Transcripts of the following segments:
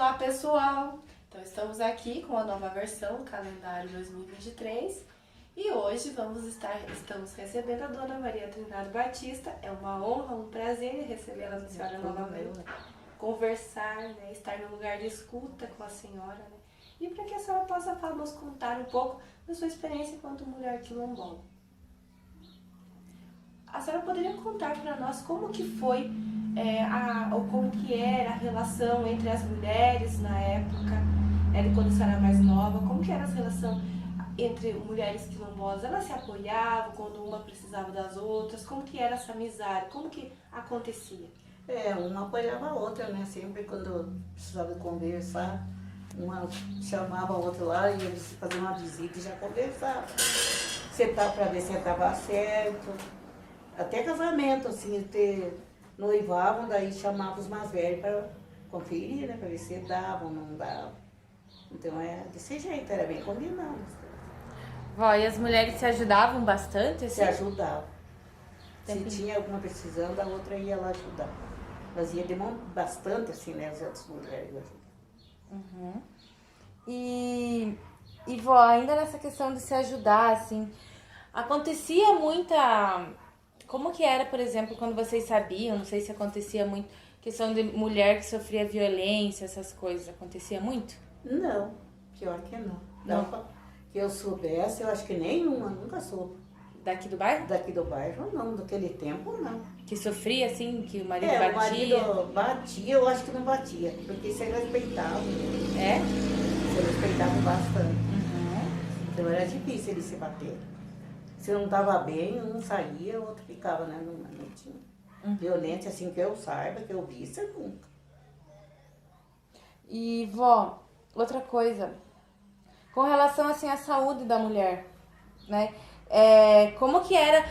Olá pessoal, então estamos aqui com a nova versão do calendário 2023 e hoje estamos recebendo a Dona Maria Trindade Batista. É uma honra, um prazer recebê-la, senhora, novamente, conversar, né, estar no lugar de escuta com a senhora, né, e para que a senhora possa nos contar um pouco da sua experiência enquanto mulher quilombola. A senhora poderia contar para nós como que foi ou como que era a relação entre as mulheres na época, quando a senhora era mais nova, como que era a relação entre mulheres quilombolas? Elas se apoiavam quando uma precisava das outras? Como que era essa amizade? Como que acontecia? Uma apoiava a outra, né? Sempre quando precisava conversar, uma chamava a outra lá e eles faziam uma visita e já conversavam. Sentar para ver se estava certo. Até casamento, assim, noivavam, daí chamavam os mais velhos para conferir, né? Para ver se davam ou não davam. Então desse jeito, era bem combinado. Vó, e as mulheres se ajudavam bastante, assim? Se ajudavam. Se tinha alguma precisando, a outra ia lá ajudar. Mas ia demorar bastante, assim, né? As outras mulheres ajudam. Uhum. E vó, ainda nessa questão de se ajudar, assim, acontecia muita... Como que era, por exemplo, quando vocês sabiam, não sei se acontecia muito, questão de mulher que sofria violência, essas coisas, acontecia muito? Não, pior que não. Não. Que eu soubesse, eu acho que nenhuma, nunca soube. Daqui do bairro? Daqui do bairro não, daquele tempo não. Que sofria, assim, que o marido batia? O marido batia, eu acho que não batia, porque se respeitavam. É? Se respeitavam bastante. Uhum. Então era difícil eles se bater. Se não estava bem, um saía, o outro ficava, né? Não tinha violência, assim, que eu saiba, que eu visse, nunca. E, vó, outra coisa, com relação, assim, à saúde da mulher, né? Como que era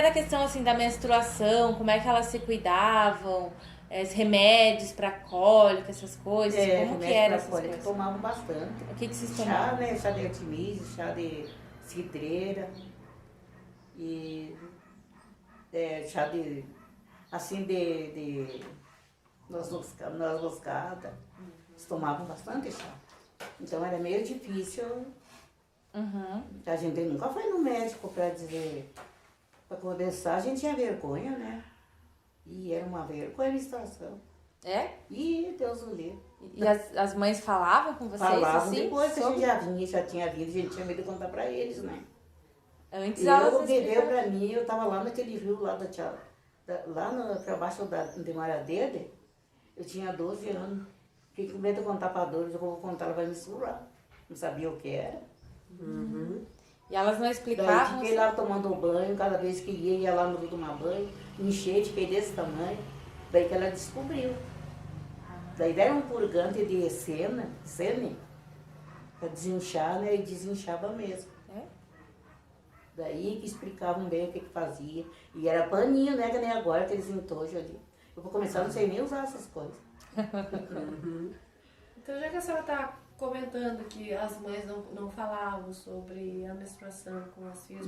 a questão, assim, da menstruação, como é que elas se cuidavam, os remédios para cólica, essas coisas, como que era essas coisas? Tomavam bastante. O que vocês tomavam? Chá, né? Chá de artemisia, chá de cidreira. E chá de, assim, de noz moscada. Eles tomavam bastante chá. Então era meio difícil. Uhum. A gente nunca foi no médico para dizer, para conversar, a gente tinha vergonha, né? E era uma vergonha a menstruação. É? E Deus o livre. E as mães falavam com vocês? Falavam assim, depois que a gente já tinha vindo, a gente tinha medo de contar para eles, né? Antes Eu bebeu pra mim, eu tava lá naquele rio lá pra baixo de Maradeira, eu tinha 12 anos. Fiquei com medo de contar pra Dores, eu vou contar, ela vai me surrar. Não sabia o que era. Uhum. E elas não Daí explicavam? fiquei lá tomando banho, cada vez que ia lá no rio tomar banho, enchente, fiquei desse tamanho. Daí que ela descobriu. Daí deram um purgante de sene, pra desinchar, né? E desinchava mesmo. Daí que explicavam bem o que fazia. E era paninho, né? Que nem agora, aqueles entojos ali. Eu vou começar, não sei nem usar essas coisas. Então, já que a senhora está comentando que as mães não falavam sobre a menstruação com as filhas,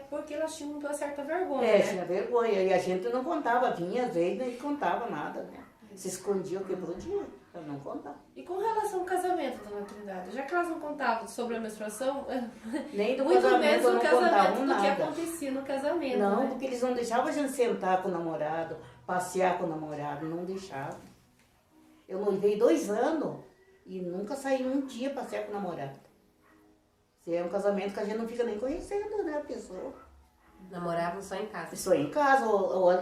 porque elas tinham uma certa vergonha, né? Tinha vergonha. E a gente não contava, vinha às vezes, nem contava nada, né? Se escondia o que podia, pra não contar. E com relação ao casamento, dona Trindade, já que elas não contavam sobre a menstruação, Nem do muito casamento menos não do casamento, contavam do que nada. acontecia no casamento, Não, né? porque eles não deixavam a gente sentar com o namorado, passear com o namorado, não deixavam. Eu noivei 2 anos e nunca saí um dia passear com o namorado. Se é um casamento que a gente não fica nem conhecendo, né, a pessoa. Namoravam só em casa? Só em casa,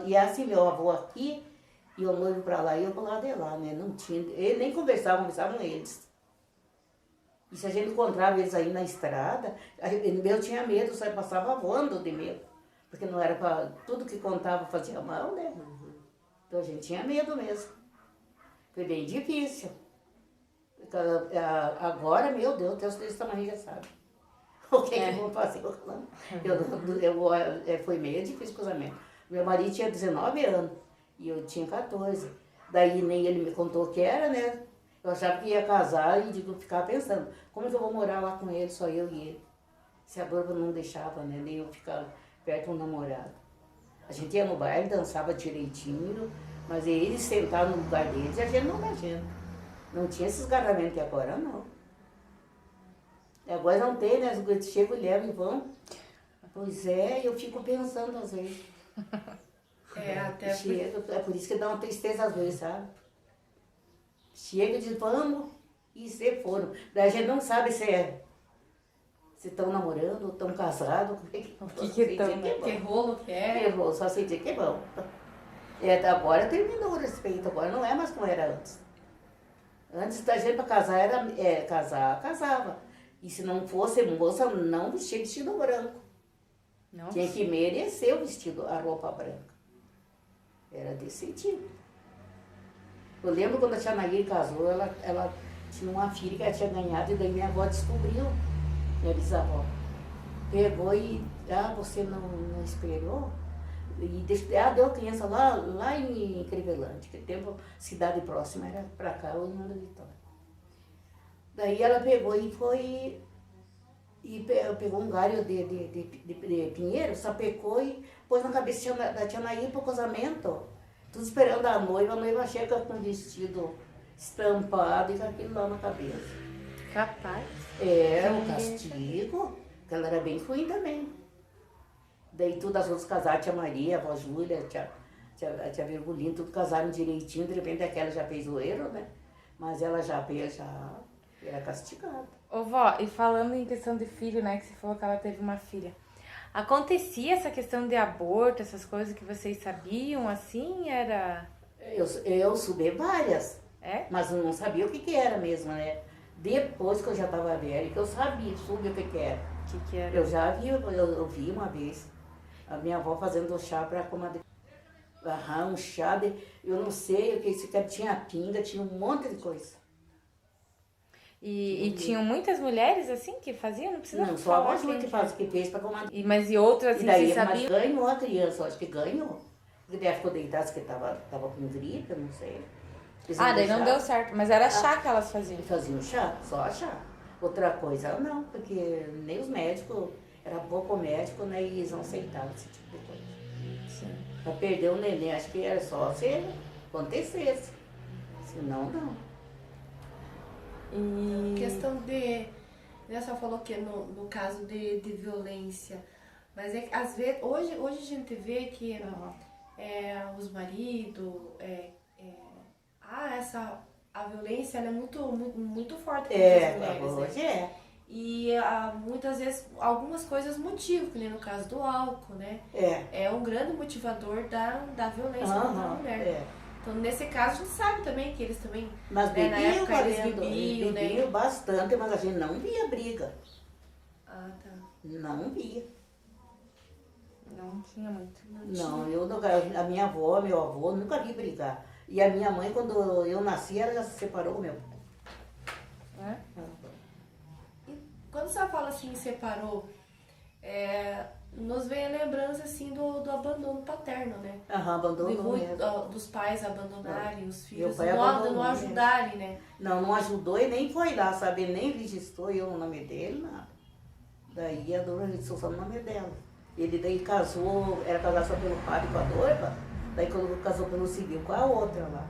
e assim, meu avô aqui, e o noivo pra lá e eu pro lado de lá, né? Não tinha, eles nem conversavam eles. E se a gente encontrava eles aí na estrada, eu tinha medo, só passava voando de medo. Porque não era para tudo que contava fazia mal, né? Então a gente tinha medo mesmo. Foi bem difícil. Agora, meu Deus, Deus desse tamanho já sabe. O que que vão fazer? Foi meio difícil o casamento. Meu marido tinha 19 anos e eu tinha 14. Daí nem ele me contou o que era, né? Eu achava que ia casar e ficava pensando, como é que eu vou morar lá com ele, só eu e ele? Se a Dora não deixava, né? Nem eu ficar perto de um namorado. A gente ia no baile, dançava direitinho, mas eles sentavam no lugar deles e a gente não da gente. Não tinha esses garramentos que agora não. Agora não tem, né? Os gurias chegam, levam e vão. Pois é, eu fico pensando às vezes. Até Chega, é por isso que dá uma tristeza às vezes, sabe? Chega e diz, vamos, e se foram. Daí a gente não sabe se estão namorando ou estão casados. O que estão, né? que rolo que é. Errou, só sei dizer que é bom. Agora terminou o respeito, agora não é mais como era antes. Antes da gente para casar casava. E se não fosse moça, não vestia vestido branco. Nossa. Tinha que merecer o vestido, a roupa branca. Era desse tipo. Eu lembro quando a tia Nair casou, ela tinha uma filha que ela tinha ganhado, e daí minha avó descobriu, minha bisavó. Pegou e, você não esperou? E deu a criança lá em Crivellante, que tempo, cidade próxima, era pra cá, ou em Nanda Vitória. Daí ela pegou e foi, pegou um galho de pinheiro, sapecou e pôs na cabeça da tia Nair pro casamento. Tudo esperando a noiva chega com o vestido estampado e com aquilo lá na cabeça. Capaz. Era um castigo, porque ela era bem ruim também. Daí todas as outras casaram, a tia Maria, a avó Júlia, a tia Virgulina, tudo casaram direitinho, de repente aquela já fez o erro, né? Mas ela já era castigada. Ô vó, e falando em questão de filho, né, que você falou que ela teve uma filha. Acontecia essa questão de aborto, essas coisas que vocês sabiam, assim, era... Eu soube várias, mas eu não sabia o que era mesmo, né? Depois que eu já estava velha, que eu soube o que era. O que era? Eu já vi, eu vi uma vez a minha avó fazendo chá para comadre. Um chá eu não sei o que isso que tinha pinga, tinha um monte de coisa. E tinham muitas mulheres assim que faziam? Não precisa Não, só falar a avó Júlia que fez para comadre. Mas e outras assim, E daí, vocês mas sabiam? ganhou a criança, eu acho que ganhou. Porque daí ficou deitada, que tava com gripe, eu não sei. Daí não deu certo, mas era chá que elas faziam. Faziam chá, só chá. Outra coisa, não, porque nem os médicos, era pouco médico, né, e eles não aceitavam esse tipo de coisa. Sim. Pra perder o neném, acho que era só se acontecesse. Senão, não. E... Questão de... Ela só falou que no caso de violência, mas é que às vezes, hoje a gente vê que os maridos, a violência ela é muito forte contra as mulheres. Hoje né? E muitas vezes algumas coisas motivam, que nem no caso do álcool, né? É um grande motivador da violência contra a mulher. Então, nesse caso, a gente sabe também que eles também, mas né, na época, eles bebiam, né? bastante, mas a gente não via briga. Ah, tá. Não via. Não tinha muito. A minha avó, meu avô, nunca vi brigar. E a minha mãe, quando eu nasci, ela já se separou com meu pai. E quando você fala assim, separou, nos vem a lembrança assim do abandono paterno, né? Abandono mesmo. Dos pais abandonarem os filhos, pai não ajudarem, né? Não ajudou e nem foi lá, sabe? Nem registrou eu o nome dele, nada. Daí a dona registrou só o nome dela. Ele daí casou, era casado só pelo padre com a noiva, daí quando casou pelo civil com a outra lá.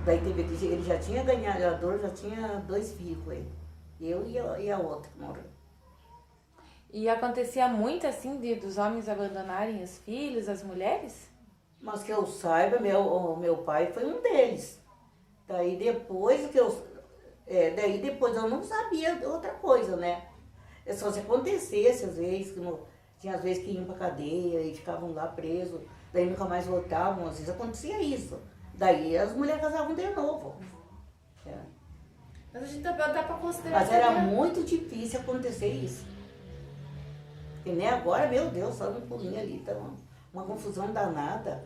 Daí ele já tinha ganhado, a dor já tinha 2 filhos com ele. Eu e a outra que morreu. E acontecia muito assim dos homens abandonarem os filhos, as mulheres? Mas que eu saiba, o meu pai foi um deles. Daí depois eu não sabia outra coisa, né? É só se acontecesse, às vezes, tinha às vezes que iam pra cadeia e ficavam lá presos, daí nunca mais voltavam, às vezes acontecia isso. Daí as mulheres casavam de novo. Mas a gente dá pra considerar. Mas era muito difícil acontecer isso. Porque nem agora, meu Deus, só um pulinho ali, tá uma confusão danada.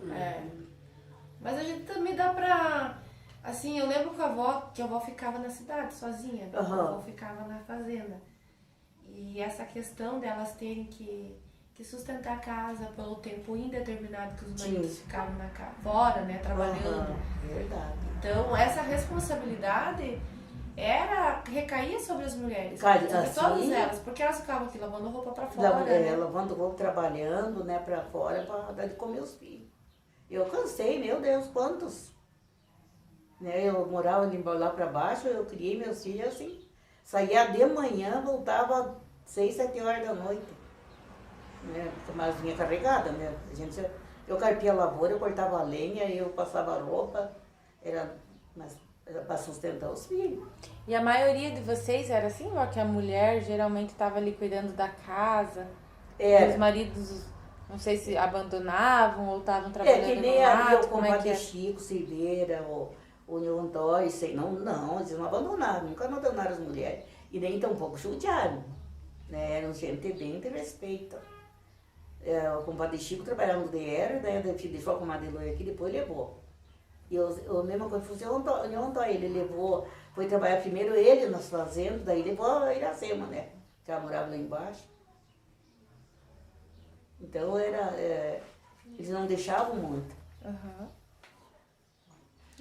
Mas a gente também dá pra... Assim, eu lembro que a avó ficava na cidade sozinha, né? A avó ficava na fazenda. E essa questão delas terem que sustentar a casa pelo tempo indeterminado que os maridos ficavam fora, né? Trabalhando. Verdade. Então, essa responsabilidade recaía sobre as mulheres, sobre todas elas, porque elas ficavam aqui lavando roupa pra fora, né? Lavando roupa, trabalhando, né, pra fora, pra dar de comer os filhos. Eu cansei, meu Deus, quantos? Né? Eu morava ali lá para baixo, eu criei meus filhos assim. Saía de manhã, voltava 6, 7 horas da noite. Né? Mas vinha carregada, né? Eu carpia a lavoura, eu cortava a lenha, eu passava roupa, era para sustentar os filhos. E a maioria de vocês era assim, ó, que a mulher geralmente estava ali cuidando da casa? E os maridos, não sei se abandonavam ou estavam trabalhando que no nem ali mato, o como é que compadre é? Chico, Silveira, o Nil Antônio, sei, não, eles não abandonaram, nunca abandonaram as mulheres. E nem tampouco judiaram, né? Eram gente bem de respeito. O compadre Chico trabalhava no DR, daí deixou a comadre Loia aqui, depois levou. E a mesma coisa foi o Antônio, ele levou, foi trabalhar primeiro ele nas fazendas, daí levou a Iracema, né? Que ela morava lá embaixo. Então eles não deixavam muito. Aham.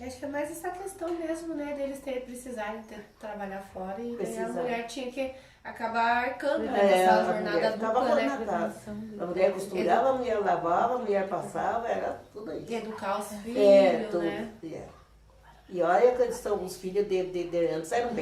Acho que é mais essa questão mesmo, né, deles precisarem trabalhar fora e daí a Precisar. mulher tinha que acabar arcando A nessa mulher jornada ficava dupla, fora né? na casa. A mulher costurava, a mulher lavava, a mulher passava, era tudo E isso. educar os filhos, Tudo. né? E olha que os filhos de antes eram bem